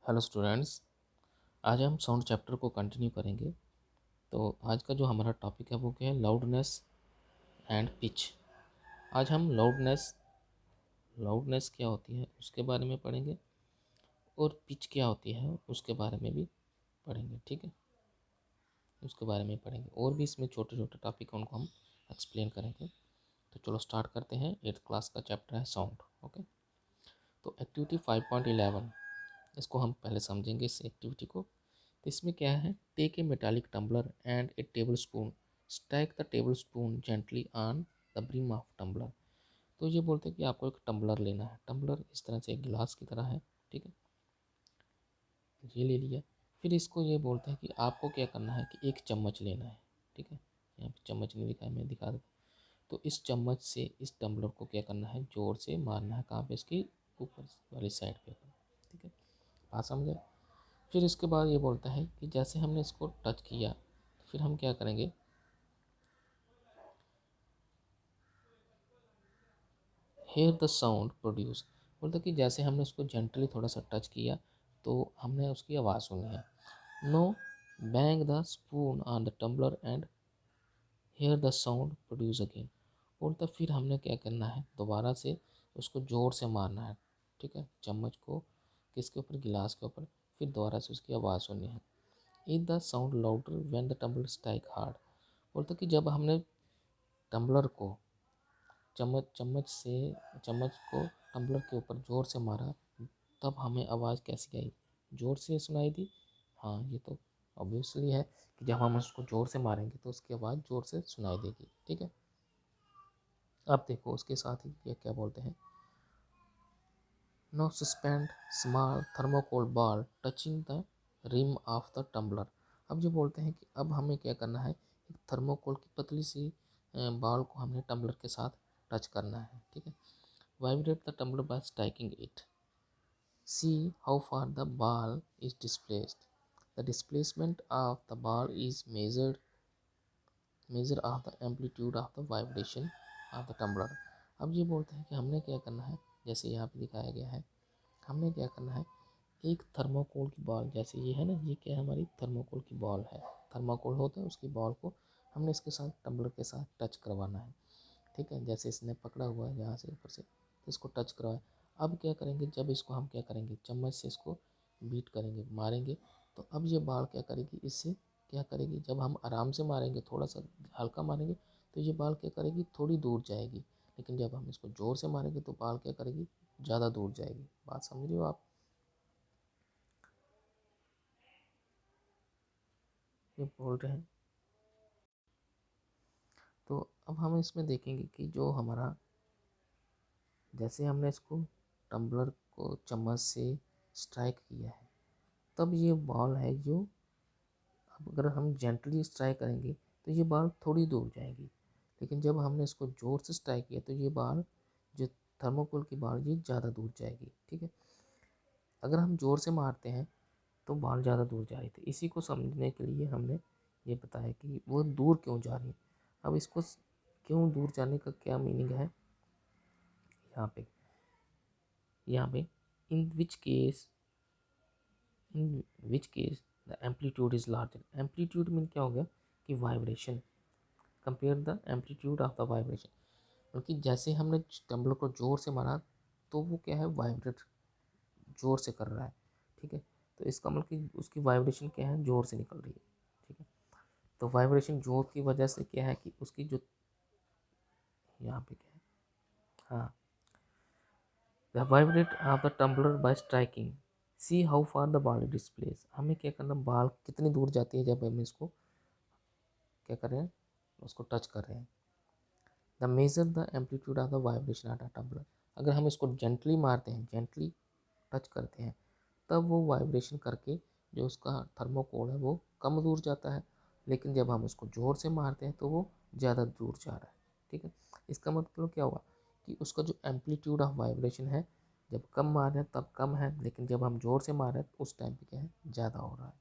Hello students, आज हम sound chapter को कंटिन्यू करेंगे। तो आज का जो हमारा टॉपिक है वो क्या है? Loudness and pitch. आज हम लाउडनेस क्या होती है उसके बारे में पढ़ेंगे और पिच क्या होती है उसके बारे में भी पढ़ेंगे। ठीक है, उसके बारे में पढ़ेंगे और भी इसमें छोटे छोटे टॉपिक हैं उनको हम एक्सप्लेन करेंगे। तो चलो स्टार्ट करते हैं। 8th क्लास का चैप्टर है साउंड। ओके, तो एक्टिविटी 5.11 इसको हम पहले समझेंगे, इस एक्टिविटी को। तो इसमें क्या है? Take a metallic tumbler and a tablespoon, stack the tablespoon gently on the brim of tumbler. तो ये बोलते हैं कि आपको एक टम्बलर लेना है। टम्बलर इस तरह से एक गिलास की तरह है, ठीक है, ये ले लिया। फिर इसको ये बोलते हैं कि आपको क्या करना है कि एक चम्मच लेना है, ठीक है। यहाँ पे चम्मच नहीं दिखा है, मैं दिखा देता। तो इस चम्मच से इस टम्बलर को क्या करना है? जोर से मारना है। कहाँ पे? इसकी ऊपर वाली साइड पे, ठीक है। बात समझे? फिर इसके बाद ये बोलता है कि जैसे हमने इसको टच किया तो फिर हम क्या करेंगे? Hear the sound produce. बोलते कि जैसे हमने उसको जेंटली थोड़ा सा टच किया तो हमने उसकी आवाज़ सुनी है। Now bang the spoon on the tumbler and hear the sound produce again. बोलता फिर हमने क्या करना है? दोबारा से उसको ज़ोर से मारना है, ठीक है, चम्मच को किसके ऊपर? गिलास के ऊपर। फिर दोबारा से उसकी आवाज़ सुननी है। Is the sound louder when the tumbler strike hard. बोलते कि जब हमने टम्बलर को चम्मच को टम्बलर के ऊपर ज़ोर से मारा तब हमें आवाज़ कैसी आई? ज़ोर से सुनाई दी। हाँ, ये तो ऑब्वियसली है कि जब हम उसको ज़ोर से मारेंगे तो उसकी आवाज़ ज़ोर से सुनाई देगी, ठीक है। अब देखो उसके साथ ही ये क्या बोलते हैं? Now suspend small thermocol ball touching the rim of the tumbler. अब जो बोलते हैं कि अब हमें क्या करना है? एक थर्मोकोल की पतली सी बॉल को हमने टम्बलर के साथ टच करना है, ठीक है। Vibrate the tumbler by striking it, see how far the ball is displaced. The displacement of the ball is measure of the amplitude of the vibration of the tumbler. अब ये बोलते हैं कि हमने क्या करना है? जैसे यहाँ पे दिखाया गया है, हमने क्या करना है? एक थर्मोकोल की बॉल, जैसे ये है ना, ये क्या है? हमारी थर्मोकोल की बॉल है। थर्मोकोल होता है, उसकी बॉल को हमने इसके साथ टम्बलर के साथ टच करवाना है, ठीक है। जैसे इसने पकड़ा हुआ है यहाँ से ऊपर से, तो इसको टच करवाए। अब क्या करेंगे? जब इसको हम क्या करेंगे? चम्मच से इसको बीट करेंगे, मारेंगे। तो अब ये बाल क्या करेगी? इससे क्या करेगी? जब हम आराम से मारेंगे, थोड़ा सा हल्का मारेंगे, तो ये बाल क्या करेगी? थोड़ी दूर जाएगी। लेकिन जब हम इसको ज़ोर से मारेंगे तो बाल क्या करेगी? ज़्यादा दूर जाएगी। बात समझ रहे हो आप? ये बोल रहे हैं। तो अब हम इसमें देखेंगे कि जो हमारा, जैसे हमने इसको टम्बलर को चम्मच से स्ट्राइक किया है, तब ये बॉल है जो, अब अगर हम जेंटली स्ट्राइक करेंगे तो ये बॉल थोड़ी दूर जाएगी। लेकिन जब हमने इसको ज़ोर से स्ट्राइक किया तो ये बॉल, जो थर्मोकोल की बॉल, ये ज़्यादा दूर जाएगी, ठीक है। अगर हम ज़ोर से मारते हैं तो बॉल ज़्यादा दूर जा रही थी। इसी को समझने के लिए हमने ये बताया कि वो दूर क्यों जा रही है। अब इसको क्यों दूर जाने का क्या मीनिंग है यहाँ पे? यहाँ पे in which case in which case the amplitude is larger. Amplitude mean क्या हो गया? कि vibration. Compare the amplitude of the vibration. क्योंकि जैसे हमने टम्बलर को जोर से मारा तो वो क्या है? वाइब्रेट, जोर से कर रहा है, ठीक है। तो इसका मतलब कि उसकी वाइब्रेशन क्या है? जोर से निकल रही है, ठीक है। तो वाइब्रेशन जोर की वजह से क्या है कि उसकी जो, यहाँ पे क्या है? हाँ, the vibrate of the tumbler by striking, see how far the ball displace. हमें क्या करना? बॉल कितनी दूर जाती है जब हम इसको क्या कर रहे हैं? उसको टच कर रहे हैं। The measure the amplitude of the vibration of the tumbler. अगर हम इसको जेंटली मारते हैं, जेंटली टच करते हैं, तब वो वाइब्रेशन करके जो उसका थर्मोकोल है वो कम दूर जाता है। लेकिन जब हम उसको ज़ोर से मारते हैं तो वो ज़्यादा दूर जा रहा है, ठीक है। इसका मतलब क्या हुआ? कि उसका जो एम्पलीट्यूड ऑफ वाइब्रेशन है, जब कम मार रहे हैं तब कम है, लेकिन जब हम ज़ोर से मार रहे हैं तो उस टाइम पे क्या है? ज़्यादा हो रहा है।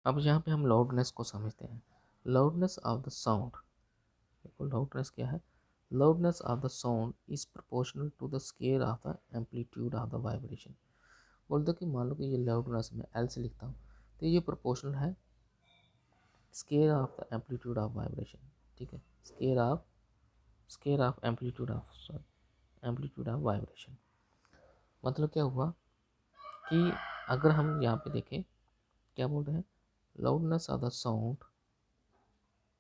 अब यहाँ पे हम लाउडनेस को समझते हैं। Loudness of the sound. देखो लाउडनेस क्या है? Loudness of the sound is proportional to the scale of the amplitude of the vibration. बोल दो कि मान लो कि ये लाउडनेस में एल से लिखता हूँ, तो ये प्रोपोर्शनल है square of the amplitude of vibration, ठीक है, square of amplitude of vibration. मतलब क्या हुआ कि अगर हम यहाँ पे देखें क्या बोल रहे हैं, loudness of the sound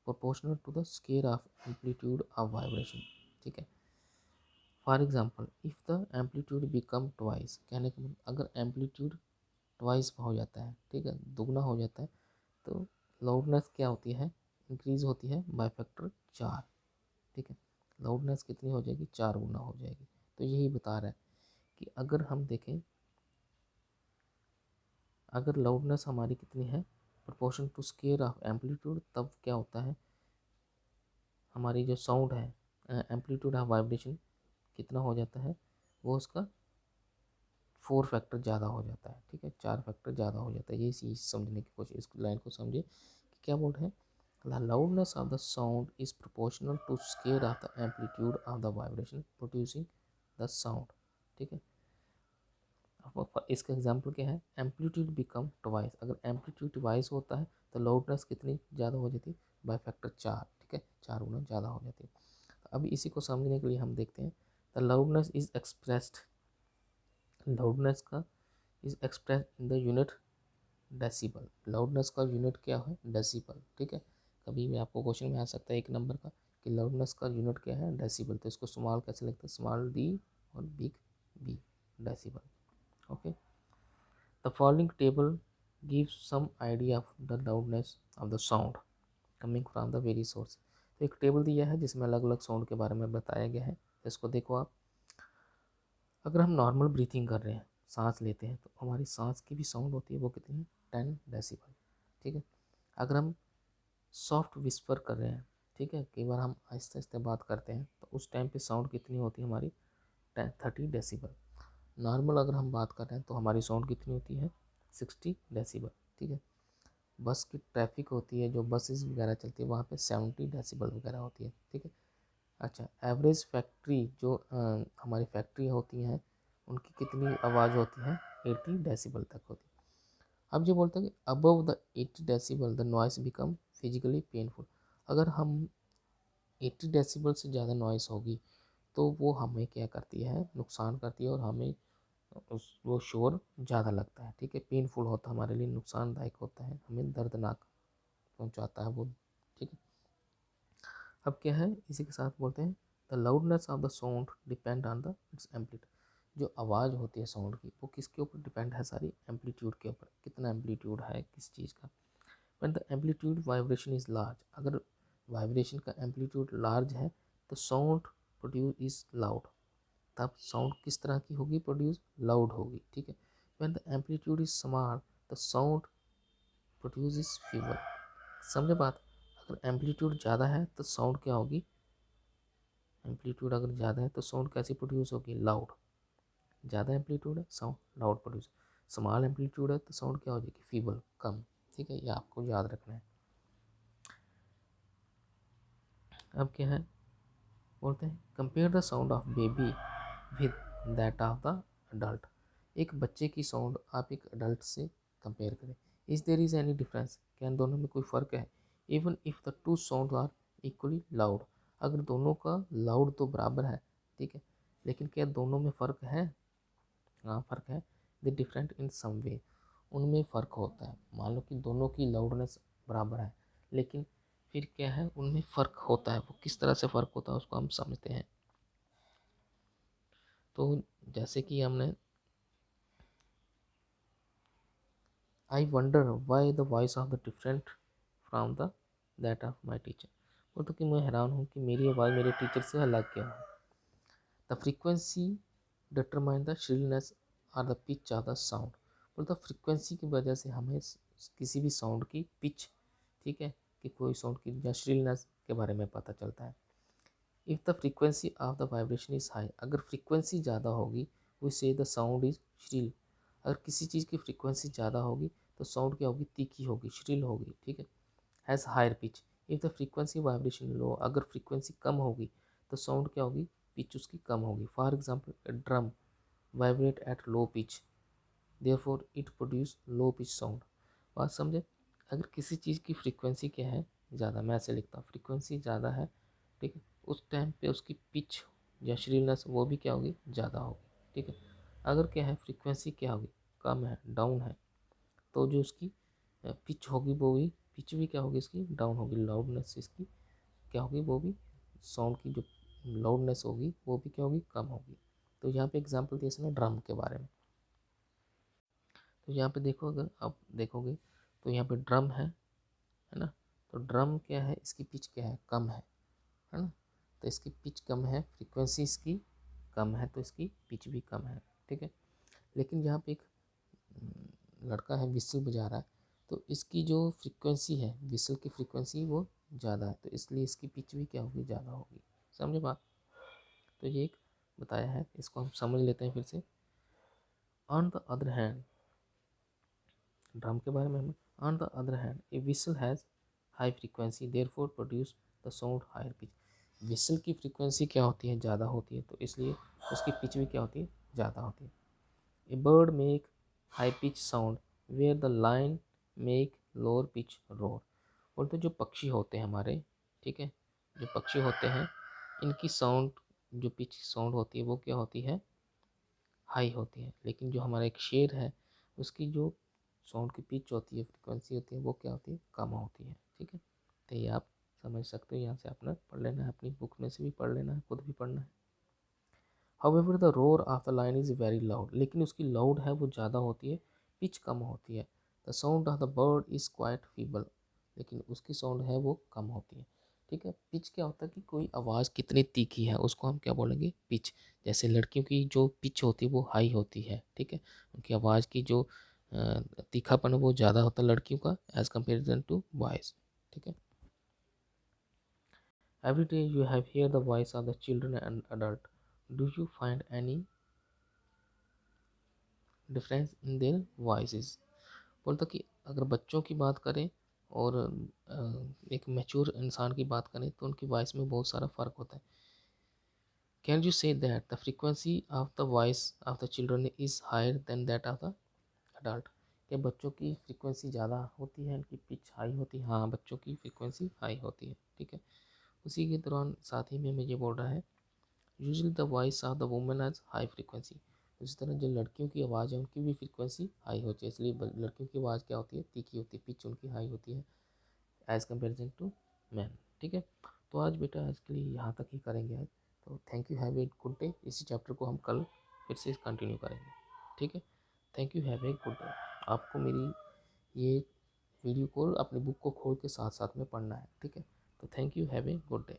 proportional to the square of amplitude of vibration, ठीक है। For example if the amplitude become twice, कहने का मतलब अगर एम्पलीट्यूड ट्वाइस हो जाता है, ठीक है, दुगना हो जाता है, तो लाउडनेस क्या होती है, इंक्रीज होती है बाय फैक्टर 4, ठीक है। लाउडनेस कितनी हो जाएगी, 4 गुना हो जाएगी। तो यही बता रहा है कि अगर हम देखें, अगर लाउडनेस हमारी कितनी है proportion to square of amplitude, तब क्या होता है हमारी जो साउंड है एम्पलीट्यूड ऑफ वाइब्रेशन कितना हो जाता है, वो उसका 4 फैक्टर ज़्यादा हो जाता है, ठीक है, 4 फैक्टर ज़्यादा हो जाता है। ये चीज़ समझने की कोशिश, इस लाइन को समझिए कि क्या बोल रहे हैं, the loudness of the sound is proportional to square of the amplitude of the vibration producing the sound, ठीक है। अब इसका एग्जाम्पल क्या है, एम्पलीट्यूड बिकम ट्वाइस, अगर एम्पलीट्यूड ट्वाइस होता है तो लाउडनेस कितनी ज़्यादा हो जाती है, बाय फैक्टर 4, ठीक है, 4 गुना ज़्यादा हो जाती है। तो अभी इसी को समझने के लिए हम देखते हैं, the loudness is expressed, loudness का is express in the unit decibel, loudness का यूनिट क्या है, डेसिबल, ठीक है। कभी भी आपको क्वेश्चन में आ सकता है एक नंबर का कि लाउडनेस का यूनिट क्या है, डेसिबल, तो इसको स्मॉल कैसे लिखते हैं, स्मॉल डी और big B, decibel, okay. The following table gives some idea of the loudness of the sound coming from the various source। तो एक टेबल दिया है जिसमें अलग अलग साउंड के बारे में बताया गया है। इसको देखो आप, अगर हम नॉर्मल ब्रीथिंग कर रहे हैं, सांस लेते हैं, तो हमारी सांस की भी साउंड होती है, वो कितनी है, 10 डेसिबल, ठीक है। अगर हम सॉफ्ट विस्पर कर रहे हैं, ठीक है, कई बार हम आहिस्ते आहिस्ते बात करते हैं, तो उस टाइम पे साउंड कितनी होती है हमारी, 30 डेसिबल। नॉर्मल अगर हम बात कर रहे हैं तो हमारी साउंड कितनी होती है, 60 डेसिबल, ठीक है। बस की ट्रैफिक होती है, जो बसेस वगैरह चलती है, वहाँ पे 70 डेसिबल वगैरह होती है, ठीक है। अच्छा, एवरेज फैक्ट्री जो हमारी फैक्ट्री होती हैं उनकी कितनी आवाज़ होती है, 80 डेसिबल तक होती है। अब जो बोलते हैं कि above the 80 decibel the noise become physically painful, अगर हम 80 डेसिबल से ज़्यादा नॉइस होगी तो वो हमें क्या करती है, नुकसान करती है, और हमें वो शोर ज़्यादा लगता है, ठीक है, पेनफुल होता है, हमारे लिए नुकसानदायक होता है, हमें दर्दनाक पहुंचाता है वो, ठीक है। अब क्या है, इसी के साथ बोलते हैं the loudness of the sound depend on the it's amplitude, जो आवाज़ होती है साउंड की वो किसके ऊपर डिपेंड है, सारी एम्पलीट्यूड के ऊपर, कितना एम्पलीट्यूड है किस चीज़ का। But the amplitude vibration is large, अगर वाइब्रेशन का एम्पलीट्यूड लार्ज है तो साउंड प्रोड्यूस इज लाउड, तब साउंड किस तरह की होगी, प्रोड्यूस लाउड होगी, ठीक है। When the amplitude is small the sound produce is feeble, समझे बात, अगर एम्पलीट्यूड ज़्यादा है तो साउंड क्या होगी, एम्पलीट्यूड अगर ज़्यादा है तो साउंड कैसी प्रोड्यूस होगी, लाउड, ज़्यादा एम्पलीट्यूड है sound loud produce, small amplitude है तो साउंड क्या हो जाएगी, फीबल, कम, ठीक है, ये आपको याद रखना है। अब क्या है, बोलते हैं compare the sound of baby with that of the adult, एक बच्चे की साउंड आप एक अडल्ट से कंपेयर करें, is there is any difference, क्या इन दोनों में कोई फ़र्क है, even if the two sound are equally loud, अगर दोनों का लाउड तो बराबर है, ठीक है, लेकिन क्या दोनों में फ़र्क है, हाँ फ़र्क है, द डिफरेंट इन सम वे, उनमें फ़र्क होता है, मान लो कि दोनों की लाउडनेस बराबर है, लेकिन फिर क्या है उनमें फ़र्क होता है, वो किस तरह से फ़र्क होता है उसको हम समझते हैं। तो जैसे कि हमने, I wonder why the voice of the different from the that of my teacher, वो तो कि मैं हैरान हूँ कि मेरी आवाज़ मेरे टीचर से अलग क्यों है। The frequency determine the shrillness और the pitch of the sound, बोलता फ्रीक्वेंसी की वजह से हमें किसी भी साउंड की पिच, ठीक है, कि कोई साउंड की या श्रिलनेस के बारे में पता चलता है। If the frequency of the vibration is high, अगर फ्रीक्वेंसी ज़्यादा होगी वी से द साउंड इज श्रिल, अगर किसी चीज़ की फ्रीक्वेंसी ज़्यादा होगी तो साउंड क्या होगी, तीखी होगी, श्रिल होगी, ठीक है, has higher pitch. If the frequency vibration low, अगर फ्रीक्वेंसी कम होगी तो साउंड क्या होगी, पिच उसकी कम होगी। For example drum vibrate at low pitch, therefore it produce low pitch sound. बात समझे? अगर किसी चीज़ की फ्रीक्वेंसी क्या है ज़्यादा, मैं ऐसे लिखता हूँ फ्रीक्वेंसी ज़्यादा है, ठीक है, उस टाइम पे उसकी पिच या श्रीलनेस वो भी क्या होगी, ज़्यादा होगी, ठीक है। अगर क्या है फ्रीक्वेंसी क्या होगी, कम है, डाउन है, तो जो उसकी पिच होगी वो भी, पिच भी क्या होगी इसकी डाउन होगी, लाउडनेस इसकी क्या होगी वो भी, साउंड की जो लाउडनेस होगी वो भी क्या होगी, कम होगी। तो यहाँ पे एग्जांपल दिया इसने ड्रम के बारे में। तो यहाँ पे देखो, अगर आप देखोगे तो यहाँ पे ड्रम है ना, तो ड्रम क्या है, इसकी पिच क्या है, कम है ना, तो इसकी पिच कम है, फ्रीक्वेंसी इसकी कम है, तो इसकी पिच भी कम है, ठीक है। लेकिन यहाँ पे एक लड़का है विसल बजा रहा है, तो इसकी जो फ्रीक्वेंसी है, विसल की फ्रीक्वेंसी वो ज़्यादा है, तो इसलिए इसकी पिच भी क्या होगी, ज़्यादा होगी। समझे बात? तो ये एक बताया है, इसको हम समझ लेते हैं फिर से। On the other hand, drum के बारे में हम, on the other hand a whistle has high frequency therefore produce the sound higher pitch. Whistle की फ्रीक्वेंसी क्या होती है, ज़्यादा होती है, तो इसलिए उसकी पिच भी क्या होती है, ज़्यादा होती है। A bird make high pitch sound where the lion make lower pitch roar. बोलते जो पक्षी होते हैं हमारे, ठीक है, जो पक्षी होते हैं इनकी साउंड, जो पिच साउंड होती है वो क्या होती है, हाई होती है। लेकिन जो हमारा एक शेर है उसकी जो साउंड की पिच होती है, फ्रिक्वेंसी होती है, वो क्या होती है, कम होती है, ठीक है। तो ये आप समझ सकते हो, यहाँ से आपने पढ़ लेना है, अपनी बुक में से भी पढ़ लेना है, खुद भी पढ़ना है। However the roar of the line is very loud, लेकिन उसकी लाउड है वो ज़्यादा होती है, पिच कम होती है। The sound of the bird is quite feeble, लेकिन उसकी साउंड है वो कम होती है, ठीक है। पिच क्या होता है कि कोई आवाज़ कितनी तीखी है उसको हम क्या बोलेंगे, पिच। जैसे लड़कियों की जो पिच होती है वो हाई होती है, ठीक है, उनकी आवाज़ की जो तीखापन है वो ज़्यादा होता है लड़कियों का एज कम्पेरिजन टू बॉयज़, ठीक है। Every day you have here the voice of the children and adult, do you find any difference in their voices. बोलता कि अगर बच्चों की बात करें और एक मैच्योर इंसान की बात करें तो उनकी वॉइस में बहुत सारा फ़र्क होता है। Can you say that the frequency of the voice of the children is higher than that of the adult. क्या बच्चों की फ्रीक्वेंसी ज़्यादा होती है, उनकी पिच हाई होती है? हाँ, बच्चों की फ्रीक्वेंसी हाई होती है, ठीक है। उसी के दौरान साथ ही में मुझे बोल रहा है usually the voice of the women has high frequency. उसी तरह जो लड़कियों की आवाज़ है उनकी भी फ्रीक्वेंसी हाई होती है, इसलिए लड़कियों की आवाज़ क्या होती है, तीखी होती है, पिच उनकी हाई होती है एज़ कम्पेरिजन टू मैन, ठीक है। तो आज बेटा आज के लिए यहाँ तक ही करेंगे आज। तो thank you, have a good day. इसी चैप्टर को हम कल फिर से कंटिन्यू करेंगे, ठीक है। Thank you, have a good day. आपको मेरी ये वीडियो को अपनी बुक को खोल के साथ साथ में पढ़ना है, ठीक है। तो thank you, have a good day.